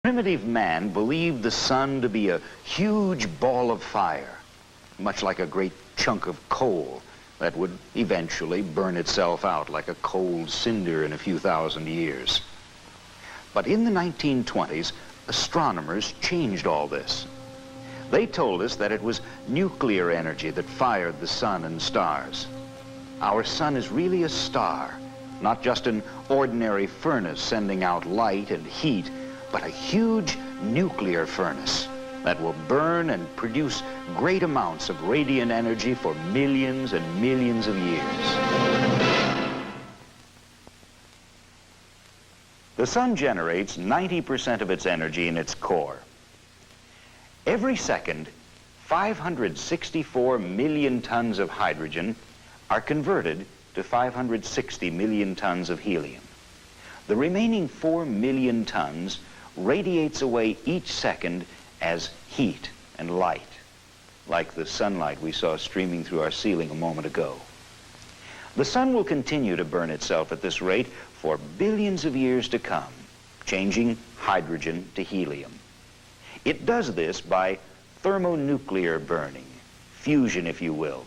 Primitive man believed the sun to be a huge ball of fire, much like a great chunk of coal that would eventually burn itself out like a cold cinder in a few thousand years. But in the 1920s, astronomers changed all this. They told us that it was nuclear energy that fired the sun and stars. Our sun is really a star, not just an ordinary furnace sending out light and heat, but a huge nuclear furnace that will burn and produce great amounts of radiant energy for millions and millions of years. The sun generates 90% of its energy in its core. Every second, 564 million tons of hydrogen are converted to 560 million tons of helium. The remaining 4 million tons radiates away each second as heat and light, like the sunlight we saw streaming through our ceiling a moment ago. The sun will continue to burn itself at this rate for billions of years to come, changing hydrogen to helium. It does this by thermonuclear burning, fusion if you will,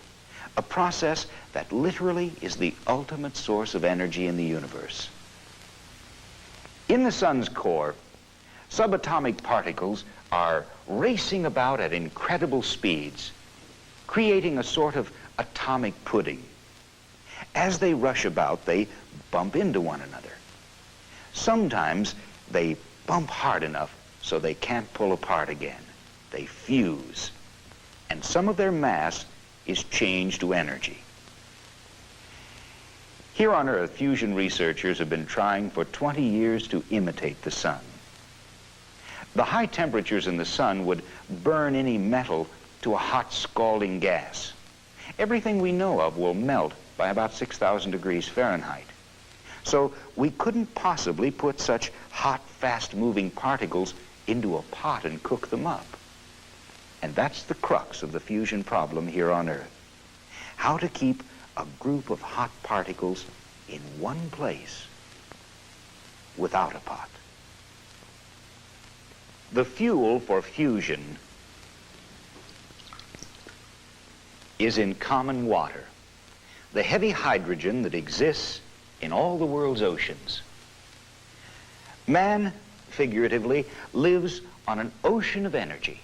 a process that literally is the ultimate source of energy in the universe. In the sun's core, subatomic particles are racing about at incredible speeds, creating a sort of atomic pudding. As they rush about, they bump into one another. Sometimes they bump hard enough so they can't pull apart again. They fuse, and some of their mass is changed to energy. Here on Earth, fusion researchers have been trying for 20 years to imitate the sun. The high temperatures in the sun would burn any metal to a hot, scalding gas. Everything we know of will melt by about 6,000 degrees Fahrenheit. So we couldn't possibly put such hot, fast-moving particles into a pot and cook them up. And that's the crux of the fusion problem here on Earth. How to keep a group of hot particles in one place without a pot. The fuel for fusion is in common water, the heavy hydrogen that exists in all the world's oceans. Man, figuratively, lives on an ocean of energy.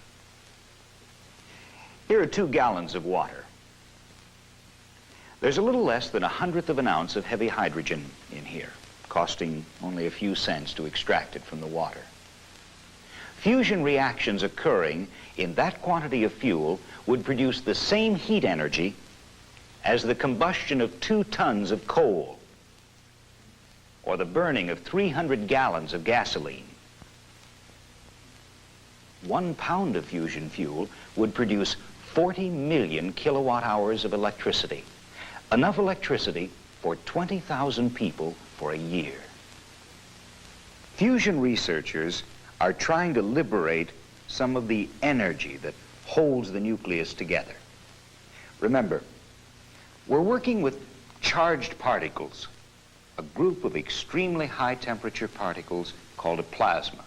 Here are 2 gallons of water. There's a little less than 1/100th of an ounce of heavy hydrogen in here, costing only a few cents to extract it from the water. Fusion reactions occurring in that quantity of fuel would produce the same heat energy as the combustion of 2 tons of coal, or the burning of 300 gallons of gasoline. 1 pound of fusion fuel would produce 40 million kilowatt hours of electricity, enough electricity for 20,000 people for a year. Fusion researchers are trying to liberate some of the energy that holds the nucleus together. Remember, we're working with charged particles, a group of extremely high temperature particles called a plasma,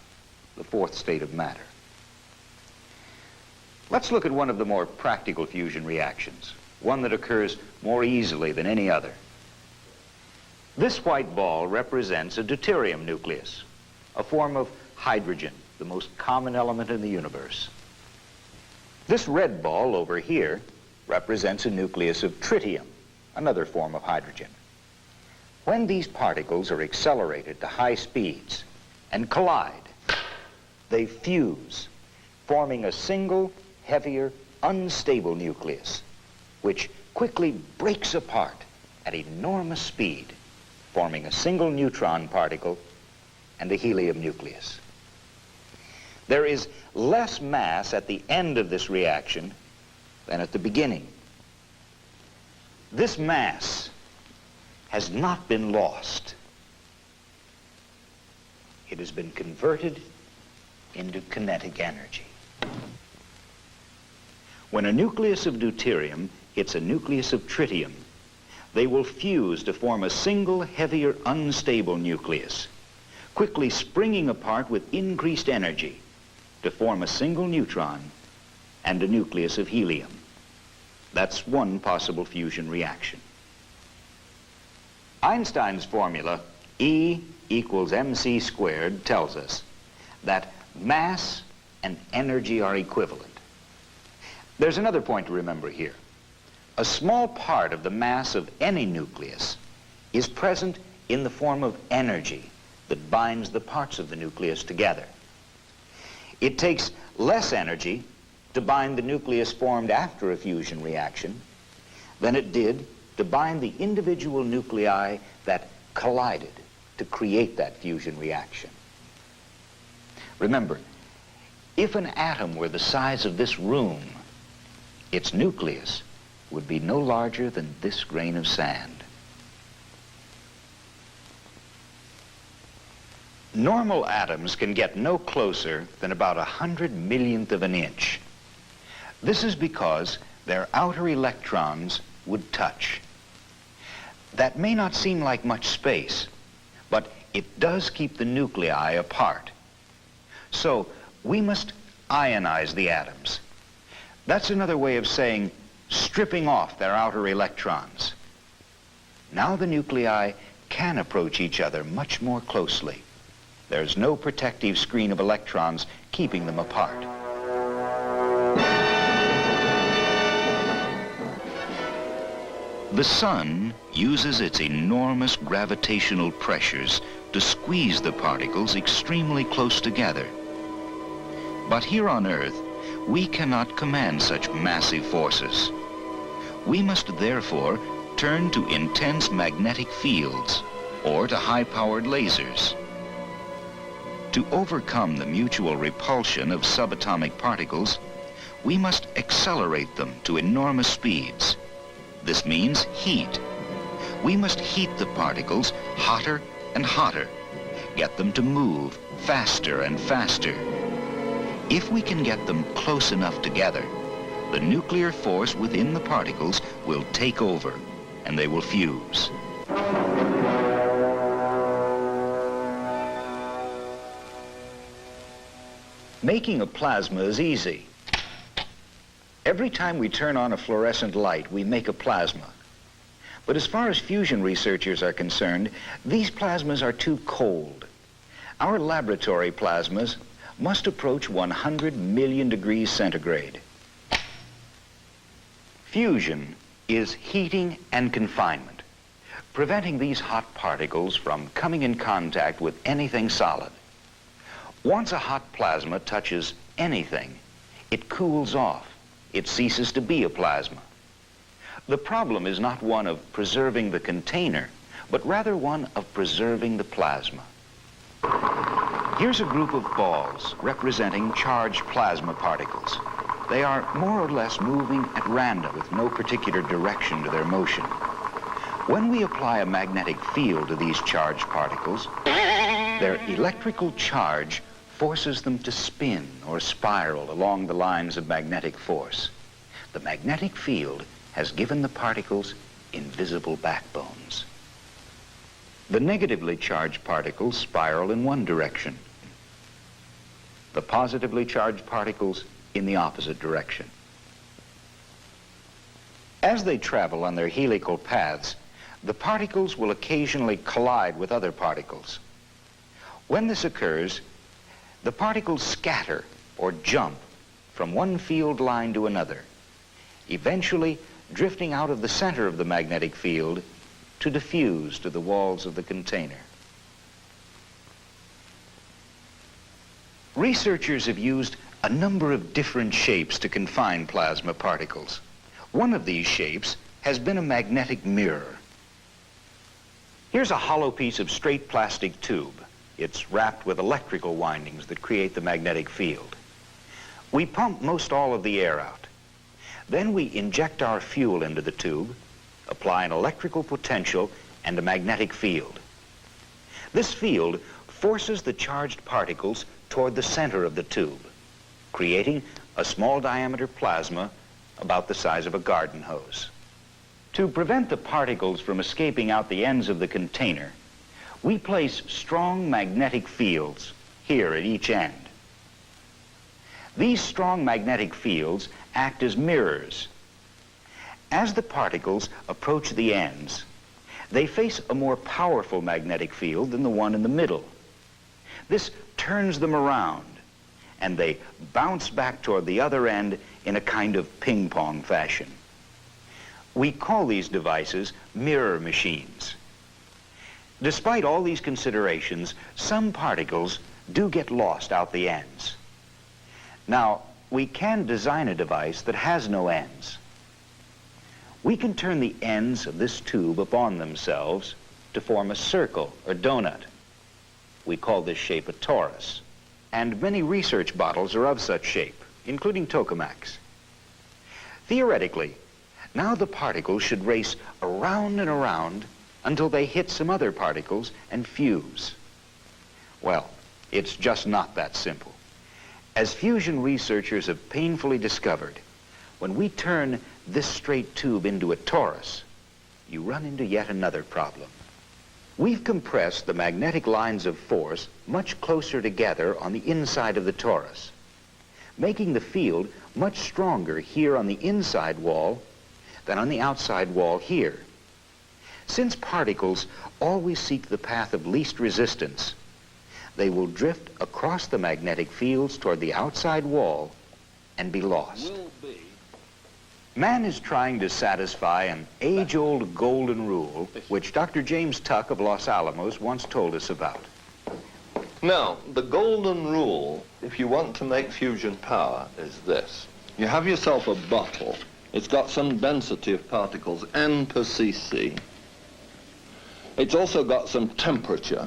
the 4th state of matter. Let's look at one of the more practical fusion reactions, one that occurs more easily than any other. This white ball represents a deuterium nucleus, a form of hydrogen, the most common element in the universe. This red ball over here represents a nucleus of tritium, another form of hydrogen. When these particles are accelerated to high speeds and collide, they fuse, forming a single, heavier, unstable nucleus, which quickly breaks apart at enormous speed, forming a single neutron particle and a helium nucleus. There is less mass at the end of this reaction than at the beginning. This mass has not been lost. It has been converted into kinetic energy. When a nucleus of deuterium hits a nucleus of tritium, they will fuse to form a single, heavier, unstable nucleus, quickly springing apart with increased energy to form a single neutron and a nucleus of helium. That's one possible fusion reaction. Einstein's formula, E equals mc squared, tells us that mass and energy are equivalent. There's another point to remember here. A small part of the mass of any nucleus is present in the form of energy that binds the parts of the nucleus together. It takes less energy to bind the nucleus formed after a fusion reaction than it did to bind the individual nuclei that collided to create that fusion reaction. Remember, if an atom were the size of this room, its nucleus would be no larger than this grain of sand. Normal atoms can get no closer than about 100 millionth of an inch. This is because their outer electrons would touch. That may not seem like much space, but it does keep the nuclei apart. So we must ionize the atoms. That's another way of saying stripping off their outer electrons. Now the nuclei can approach each other much more closely. There's no protective screen of electrons keeping them apart. The sun uses its enormous gravitational pressures to squeeze the particles extremely close together. But here on Earth, we cannot command such massive forces. We must therefore turn to intense magnetic fields or to high-powered lasers. To overcome the mutual repulsion of subatomic particles, we must accelerate them to enormous speeds. This means heat. We must heat the particles hotter and hotter, get them to move faster and faster. If we can get them close enough together, the nuclear force within the particles will take over and they will fuse. Making a plasma is easy. Every time we turn on a fluorescent light, we make a plasma. But as far as fusion researchers are concerned, these plasmas are too cold. Our laboratory plasmas must approach 100 million degrees centigrade. Fusion is heating and confinement, preventing these hot particles from coming in contact with anything solid. Once a hot plasma touches anything, it cools off. It ceases to be a plasma. The problem is not one of preserving the container, but rather one of preserving the plasma. Here's a group of balls representing charged plasma particles. They are more or less moving at random with no particular direction to their motion. When we apply a magnetic field to these charged particles, their electrical charge forces them to spin or spiral along the lines of magnetic force. The magnetic field has given the particles invisible backbones. The negatively charged particles spiral in one direction. The positively charged particles in the opposite direction. As they travel on their helical paths, the particles will occasionally collide with other particles. When this occurs, the particles scatter or jump from one field line to another, eventually drifting out of the center of the magnetic field to diffuse to the walls of the container. Researchers have used a number of different shapes to confine plasma particles. One of these shapes has been a magnetic mirror. Here's a hollow piece of straight plastic tube. It's wrapped with electrical windings that create the magnetic field. We pump most all of the air out. Then we inject our fuel into the tube, apply an electrical potential and a magnetic field. This field forces the charged particles toward the center of the tube, creating a small diameter plasma about the size of a garden hose. To prevent the particles from escaping out the ends of the container, we place strong magnetic fields here at each end. These strong magnetic fields act as mirrors. As the particles approach the ends, they face a more powerful magnetic field than the one in the middle. This turns them around, and they bounce back toward the other end in a kind of ping-pong fashion. We call these devices mirror machines. Despite all these considerations, some particles do get lost out the ends. Now, we can design a device that has no ends. We can turn the ends of this tube upon themselves to form a circle or donut. We call this shape a torus. And many research bottles are of such shape, including tokamaks. Theoretically, now the particles should race around and around until they hit some other particles and fuse. Well, it's just not that simple. As fusion researchers have painfully discovered, when we turn this straight tube into a torus, you run into yet another problem. We've compressed the magnetic lines of force much closer together on the inside of the torus, making the field much stronger here on the inside wall than on the outside wall here. Since particles always seek the path of least resistance, they will drift across the magnetic fields toward the outside wall and be lost. Man is trying to satisfy an age-old golden rule which Dr. James Tuck of Los Alamos once told us about. Now, the golden rule, if you want to make fusion power, is this. You have yourself a bottle. It's got some density of particles, n per cc. It's also got some temperature.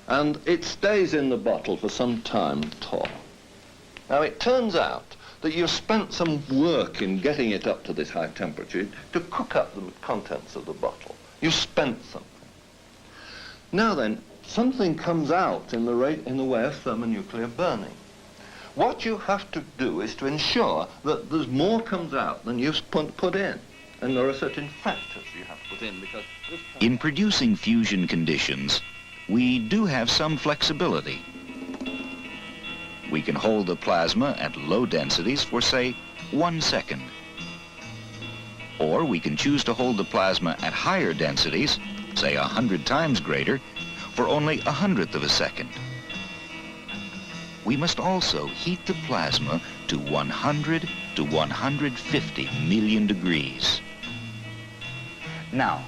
And it stays in the bottle for some time tall. Now, it turns out that you've spent some work in getting it up to this high temperature to cook up the contents of the bottle. You spent something. Now then, something comes out in the way of thermonuclear burning. What you have to do is to ensure that there's more comes out than you've put in. And there are certain factors you have to put in because... In producing fusion conditions, we do have some flexibility. We can hold the plasma at low densities for, say, 1 second. Or we can choose to hold the plasma at higher densities, say 100 times greater, for only 1/100th of a second. We must also heat the plasma to 100 to 150 million degrees. Now,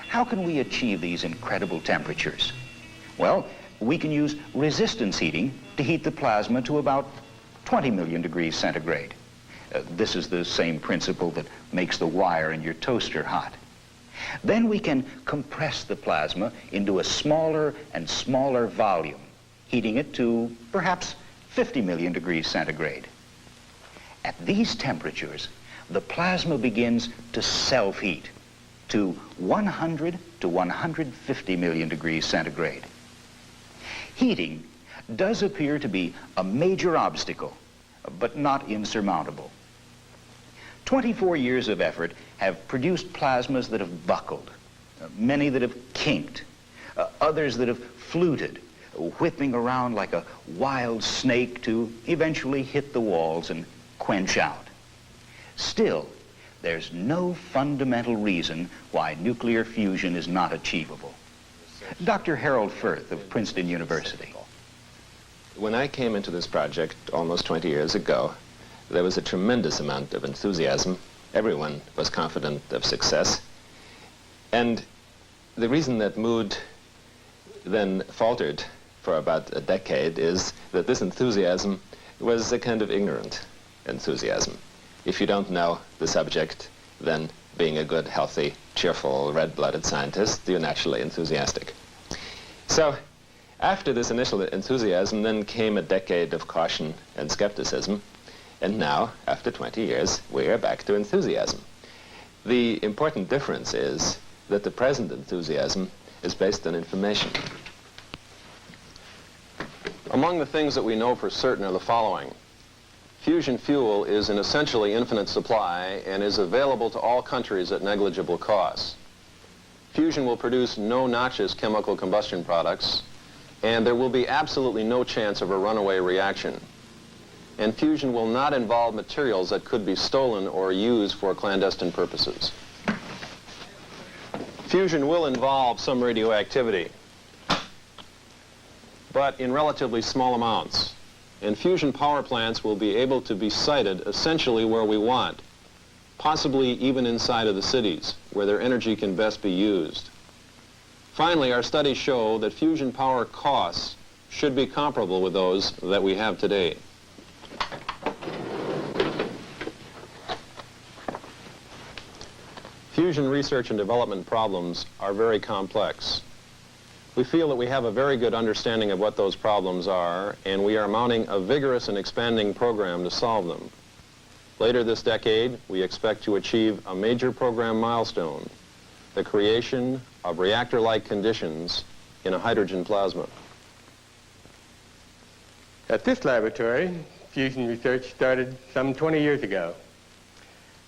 how can we achieve these incredible temperatures? Well, we can use resistance heating to heat the plasma to about 20 million degrees centigrade. This is the same principle that makes the wire in your toaster hot. Then we can compress the plasma into a smaller and smaller volume, heating it to perhaps 50 million degrees centigrade. At these temperatures, the plasma begins to self-heat to 100 to 150 million degrees centigrade. Heating does appear to be a major obstacle, but not insurmountable. 24 years of effort have produced plasmas that have buckled, many that have kinked, others that have fluted, whipping around like a wild snake to eventually hit the walls and quench out. Still, there's no fundamental reason why nuclear fusion is not achievable. Dr. Harold Firth of Princeton University. When I came into this project almost 20 years ago, there was a tremendous amount of enthusiasm. Everyone was confident of success. And the reason that mood then faltered for about a decade is that this enthusiasm was a kind of ignorant enthusiasm. If you don't know the subject, then being a good, healthy, cheerful, red-blooded scientist, you're naturally enthusiastic. So, after this initial enthusiasm, then came a decade of caution and skepticism, and now, after 20 years, we are back to enthusiasm. The important difference is that the present enthusiasm is based on information. Among the things that we know for certain are the following. Fusion fuel is an essentially infinite supply and is available to all countries at negligible cost. Fusion will produce no noxious chemical combustion products, and there will be absolutely no chance of a runaway reaction. And fusion will not involve materials that could be stolen or used for clandestine purposes. Fusion will involve some radioactivity, but in relatively small amounts. And fusion power plants will be able to be sited essentially where we want, possibly even inside of the cities, where their energy can best be used. Finally, our studies show that fusion power costs should be comparable with those that we have today. Fusion research and development problems are very complex. We feel that we have a very good understanding of what those problems are, and we are mounting a vigorous and expanding program to solve them. Later this decade, we expect to achieve a major program milestone, the creation of reactor-like conditions in a hydrogen plasma. At this laboratory, fusion research started some 20 years ago.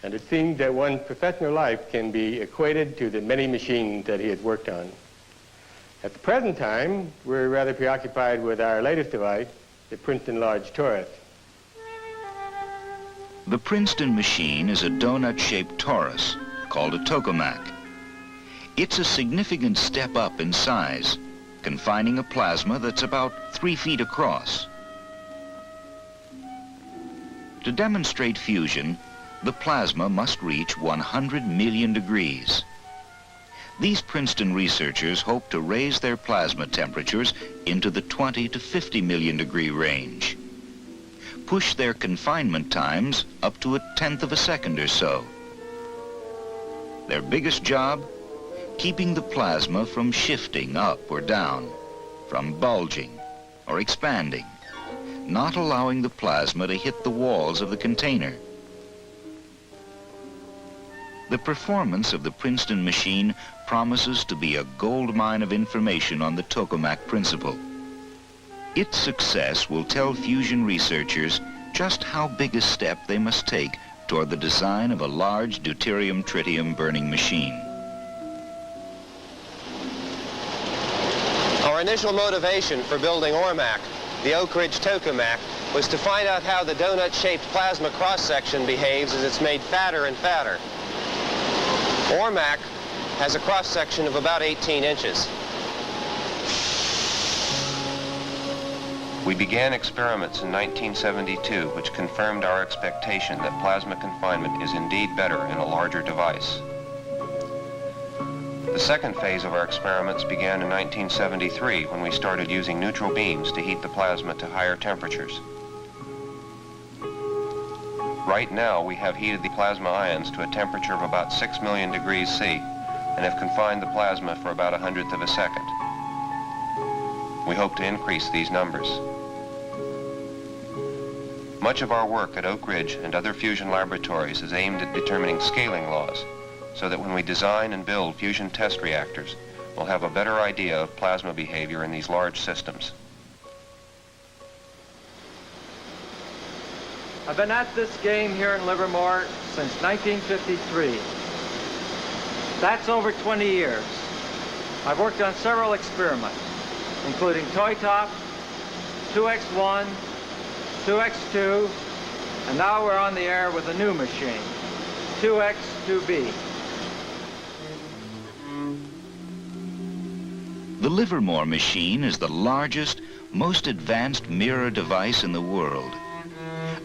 And it seemed that one's professional life can be equated to the many machines that he has worked on. At the present time, we're rather preoccupied with our latest device, the Princeton Large Torus. The Princeton machine is a donut-shaped torus called a tokamak. It's a significant step up in size, confining a plasma that's about 3 feet across. To demonstrate fusion, the plasma must reach 100 million degrees. These Princeton researchers hope to raise their plasma temperatures into the 20 to 50 million degree range, push their confinement times up to 1/10 of a second or so. Their biggest job? Keeping the plasma from shifting up or down, from bulging or expanding, not allowing the plasma to hit the walls of the container. The performance of the Princeton machine promises to be a gold mine of information on the tokamak principle. Its success will tell fusion researchers just how big a step they must take toward the design of a large deuterium-tritium burning machine. Our initial motivation for building ORMAC, the Oak Ridge tokamak, was to find out how the donut-shaped plasma cross-section behaves as it's made fatter and fatter. ORMAC has a cross-section of about 18 inches. We began experiments in 1972, which confirmed our expectation that plasma confinement is indeed better in a larger device. The second phase of our experiments began in 1973, when we started using neutral beams to heat the plasma to higher temperatures. Right now, we have heated the plasma ions to a temperature of about 6 million degrees C and have confined the plasma for about 1/100th of a second. We hope to increase these numbers. Much of our work at Oak Ridge and other fusion laboratories is aimed at determining scaling laws, so that when we design and build fusion test reactors, we'll have a better idea of plasma behavior in these large systems. I've been at this game here in Livermore since 1953. That's over 20 years. I've worked on several experiments, including Toy Top, 2X1, 2X2, and now we're on the air with a new machine, 2X2B. The Livermore machine is the largest, most advanced mirror device in the world.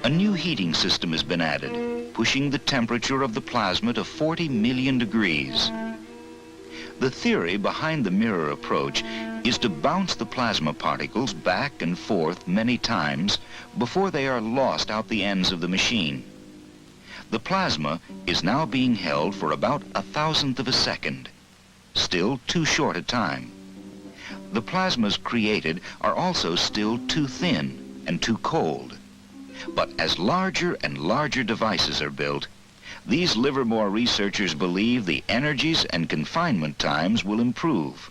A new heating system has been added, pushing the temperature of the plasma to 40 million degrees. The theory behind the mirror approach is to bounce the plasma particles back and forth many times before they are lost out the ends of the machine. The plasma is now being held for about 1/1000th of a second, still too short a time. The plasmas created are also still too thin and too cold. But as larger and larger devices are built, these Livermore researchers believe the energies and confinement times will improve.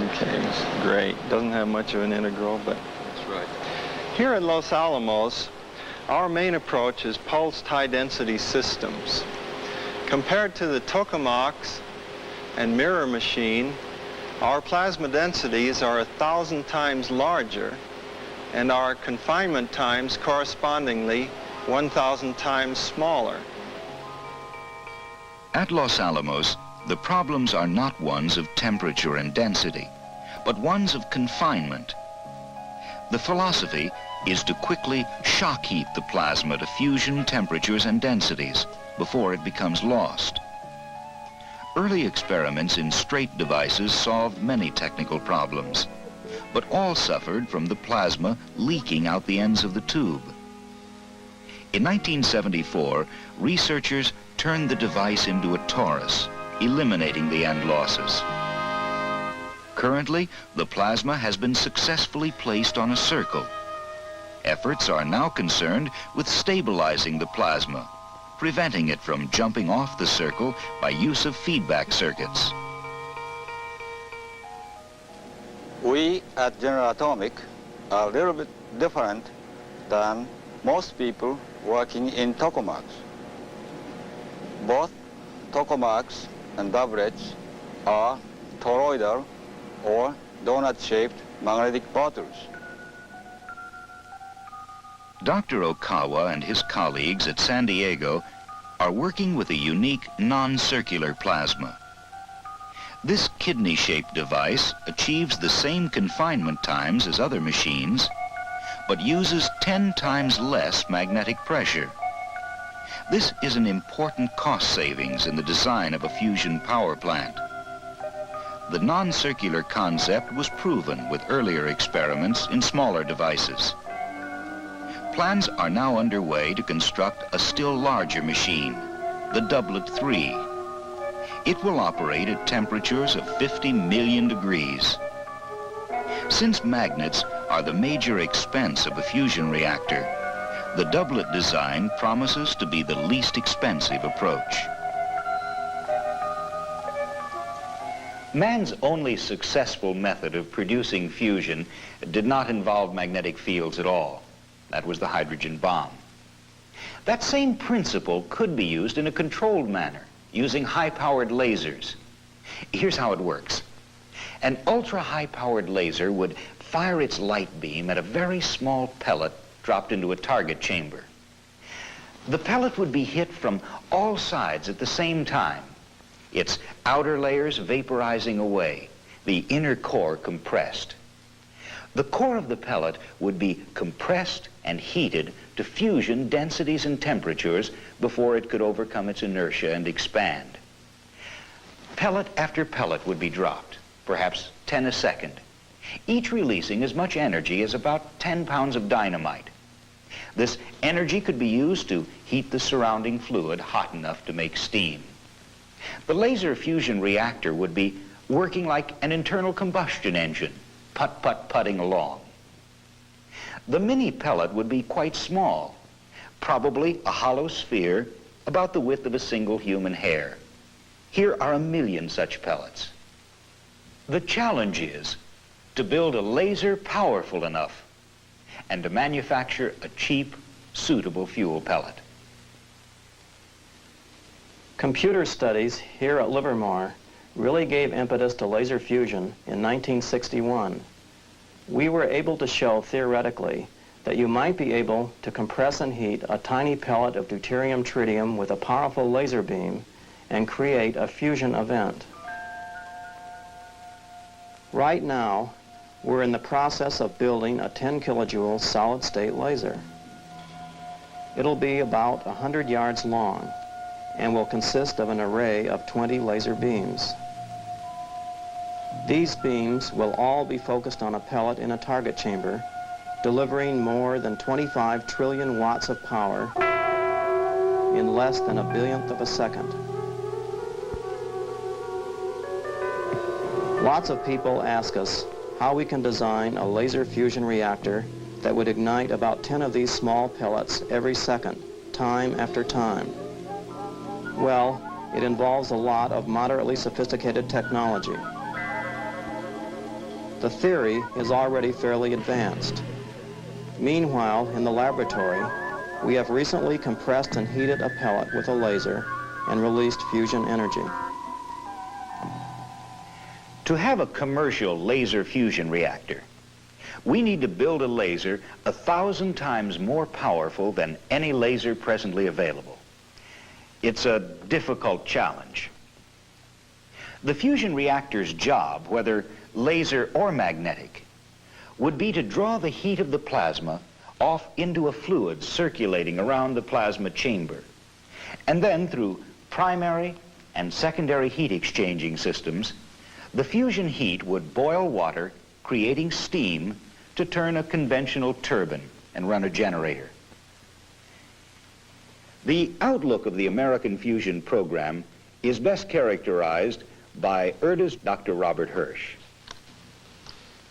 Okay, great. Doesn't have much of an integral, but That's right. here at Los Alamos, our main approach is pulsed high-density systems. Compared to the tokamaks and mirror machine, our plasma densities are 1,000 times larger, and our confinement times correspondingly 1,000 times smaller. At Los Alamos, the problems are not ones of temperature and density, but ones of confinement. The philosophy is to quickly shock heat the plasma to fusion temperatures and densities before it becomes lost. Early experiments in straight devices solved many technical problems, but all suffered from the plasma leaking out the ends of the tube. In 1974, researchers turned the device into a torus, eliminating the end losses. Currently, the plasma has been successfully placed on a circle. Efforts are now concerned with stabilizing the plasma, preventing it from jumping off the circle by use of feedback circuits. We at General Atomic are a little bit different than most people working in tokamaks. Both tokamaks and doublets are toroidal or donut-shaped magnetic bottles. Dr. Okawa and his colleagues at San Diego are working with a unique non-circular plasma. This kidney-shaped device achieves the same confinement times as other machines, but uses 10 times less magnetic pressure. This is an important cost savings in the design of a fusion power plant. The non-circular concept was proven with earlier experiments in smaller devices. Plans are now underway to construct a still larger machine, the Doublet 3. It will operate at temperatures of 50 million degrees. Since magnets are the major expense of a fusion reactor, the Doublet design promises to be the least expensive approach. Man's only successful method of producing fusion did not involve magnetic fields at all. That was the hydrogen bomb. That same principle could be used in a controlled manner, using high-powered lasers. Here's how it works. An ultra-high-powered laser would fire its light beam at a very small pellet dropped into a target chamber. The pellet would be hit from all sides at the same time, its outer layers vaporizing away, the inner core compressed. The core of the pellet would be compressed and heated to fusion densities and temperatures before it could overcome its inertia and expand. Pellet after pellet would be dropped, perhaps 10 a second, each releasing as much energy as about 10 pounds of dynamite. This energy could be used to heat the surrounding fluid hot enough to make steam. The laser fusion reactor would be working like an internal combustion engine, putting along. The mini pellet would be quite small, probably a hollow sphere about the width of a single human hair. Here are 1 million such pellets. The challenge is to build a laser powerful enough and to manufacture a cheap, suitable fuel pellet. Computer studies here at Livermore really gave impetus to laser fusion in 1961. We were able to show theoretically that you might be able to compress and heat a tiny pellet of deuterium-tritium with a powerful laser beam and create a fusion event. Right now, we're in the process of building a 10 kilojoule solid-state laser. It'll be about 100 yards long and will consist of an array of 20 laser beams. These beams will all be focused on a pellet in a target chamber, delivering more than 25 trillion watts of power in less than 1/1000th of a second. Lots of people ask us how we can design a laser fusion reactor that would ignite about 10 of these small pellets every second, time after time. Well, it involves a lot of moderately sophisticated technology. The theory is already fairly advanced. Meanwhile, in the laboratory, we have recently compressed and heated a pellet with a laser and released fusion energy. To have a commercial laser fusion reactor, we need to build a laser 1,000 times more powerful than any laser presently available. It's a difficult challenge. The fusion reactor's job, whether laser or magnetic, would be to draw the heat of the plasma off into a fluid circulating around the plasma chamber, and then through primary and secondary heat exchanging systems, the fusion heat would boil water, creating steam to turn a conventional turbine and run a generator. The outlook of the American fusion program is best characterized by ERDA's Dr. Robert Hirsch.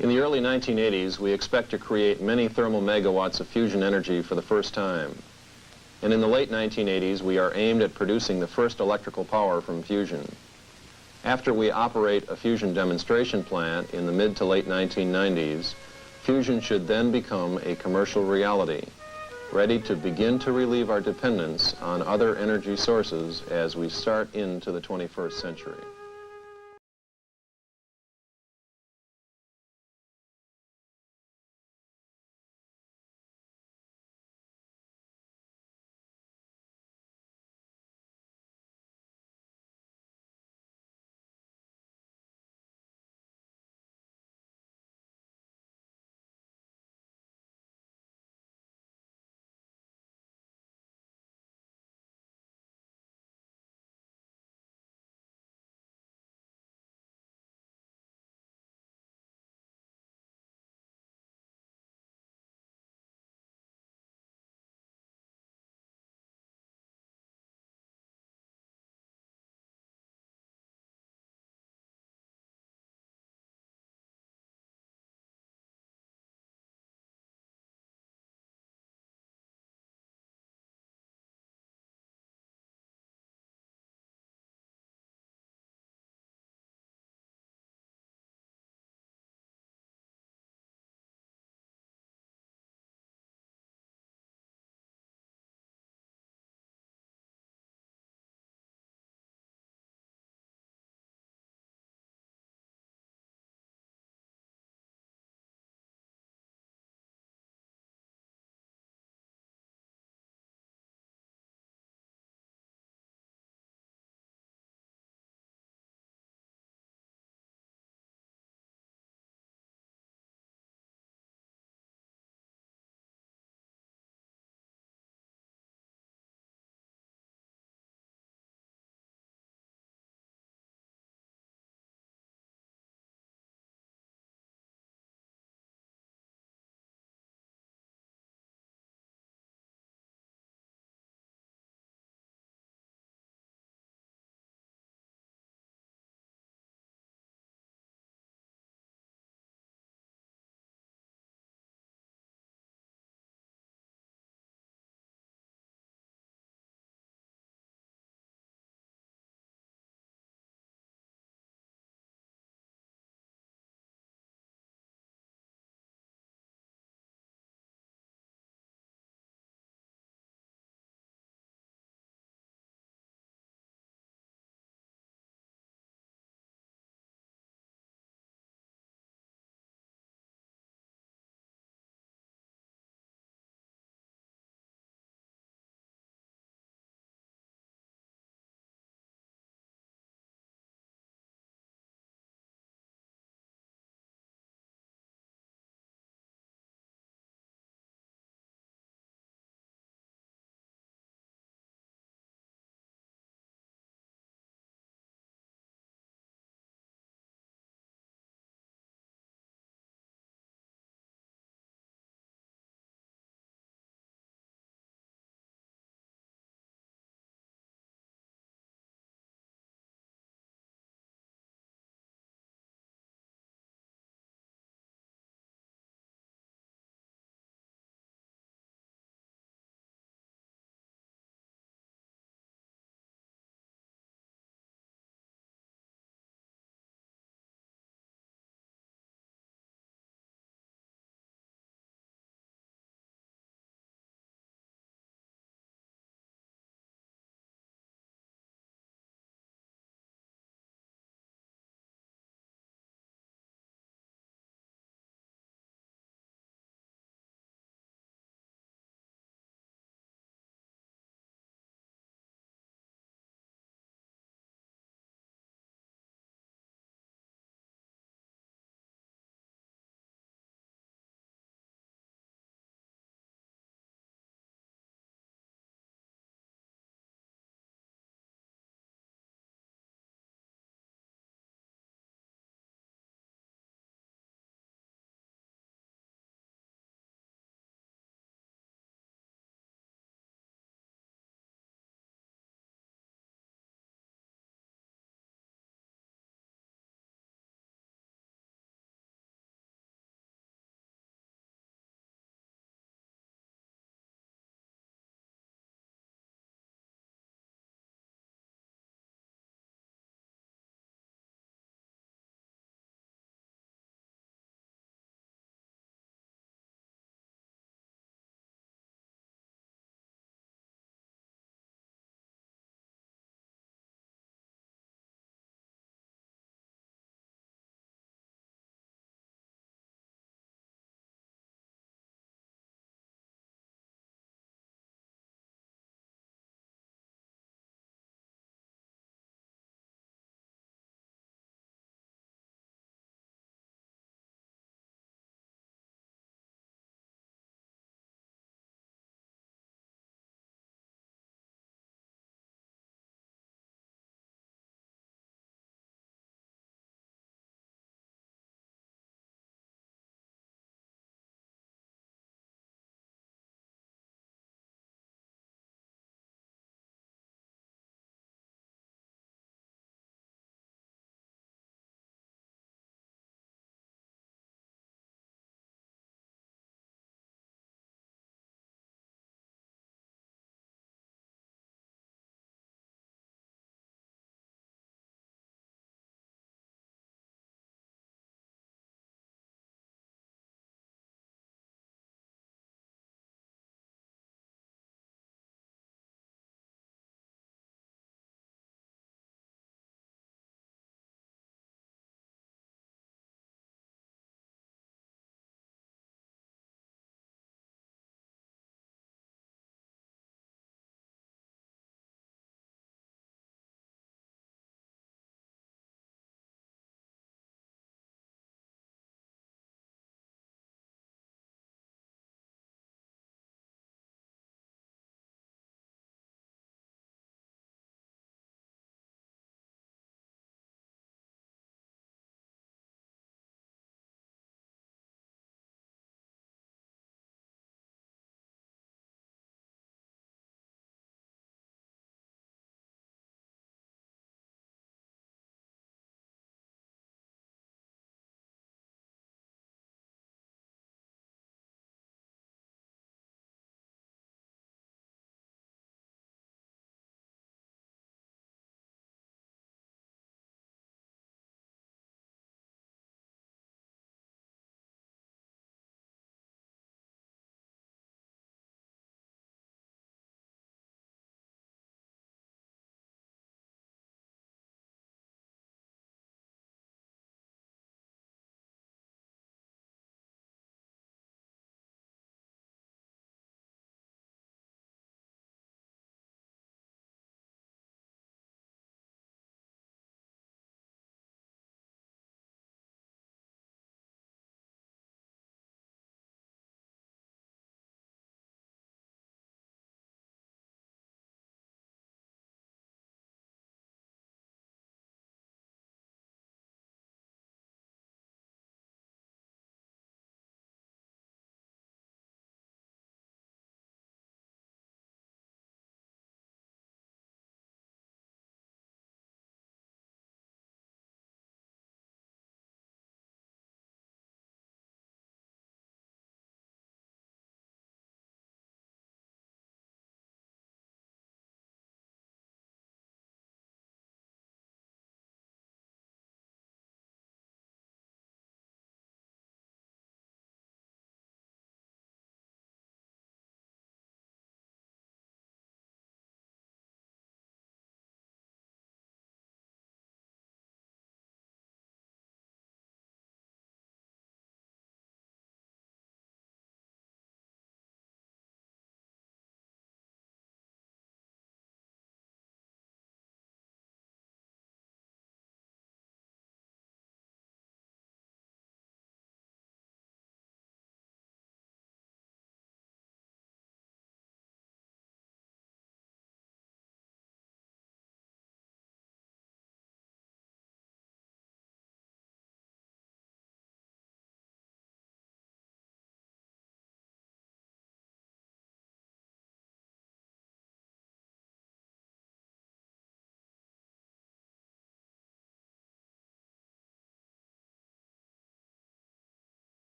In the early 1980s, we expect to create many thermal megawatts of fusion energy for the first time. And in the late 1980s, we are aimed at producing the first electrical power from fusion. After we operate a fusion demonstration plant in the mid to late 1990s, fusion should then become a commercial reality, ready to begin to relieve our dependence on other energy sources as we start into the 21st century.